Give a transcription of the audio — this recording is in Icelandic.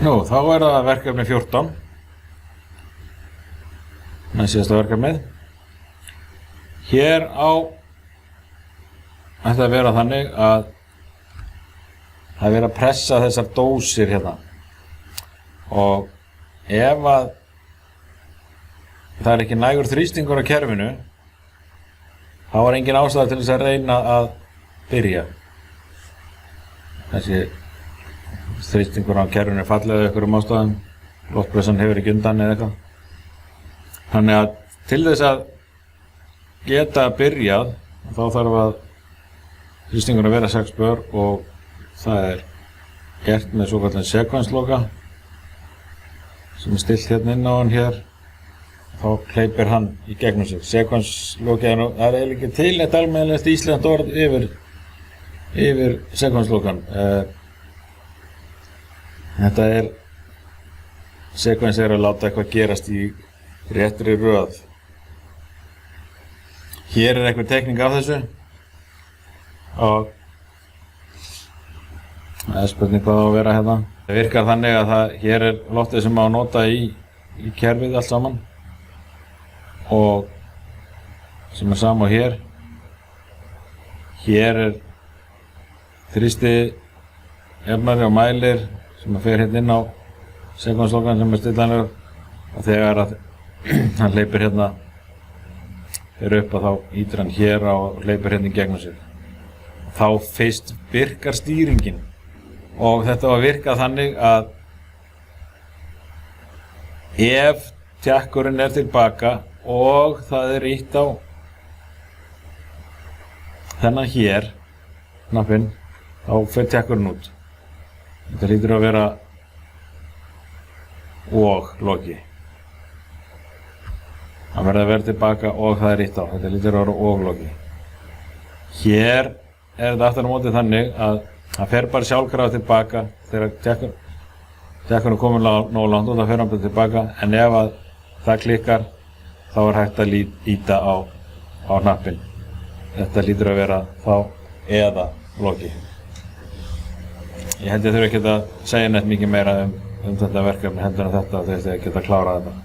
Nú, þá það verkefni 14. Það síðasta verkefnið. Hér ætti að vera þannig að það er verið að pressa þessar dósir hérna. Og ef að það ekki nægur þrýstingur á kerfinu, þá engin ástæða til þess að reyna að byrja. Þessi þrýstingur á kerfinu er fallega einhverjum ástæðum, loftpressan hefur ekki undan eða eitthvað. Þannig að til þess að geta byrjað, þá þarf að þrýstingur að vera 6 bar og það er gert með svokallinn sekvensloka sem er stillt hérna inn á hann hér. Þá hleypir hann í gegnum sig. Sekvensloki það er eiginlega ekki til eitt almennilegt íslenskt orð yfir sekvenslokan. Þetta sekvens að láta eitthvað gerast í réttri röð. Hér er einhver teikning af þessu og það er spurning hvað á að vera hérna. Það virkar þannig að hér er loftið sem má nota í kerfið allt saman og sem er sama hér. Hér er þrýstijafnari og mælir sem fer hérna inn á sekvenslokan sem er stillanlegur og þegar að hann hleypir hérna upp að þá ýtir hann hér og hleypir hérna í gegnum sig. Þá fyrst virkar stýringin og þetta var virkað þannig að ef tjakkurinn er tilbaka og það er ýtt á þennan hér knappinn, þá fer tjakkurinn út. Þetta hlýtur að vera og loki. Það verður að vera tilbaka og það er ýtt á. Þetta hlýtur að vera og loki. Hér er þetta aftur á móti þannig að það fer bara sjálfkrafa tilbaka þegar tjakkurinn er komin nógu langt og það fer hann bara tilbaka, en ef að það klikkar þá er hægt að ýta á hnappinn. Þetta hlýtur að vera þá eða loki. Ég held ég þurfi ekki að segja neitt mikið meira um þetta verkefni heldur en þetta þegar ég geta klárað þetta.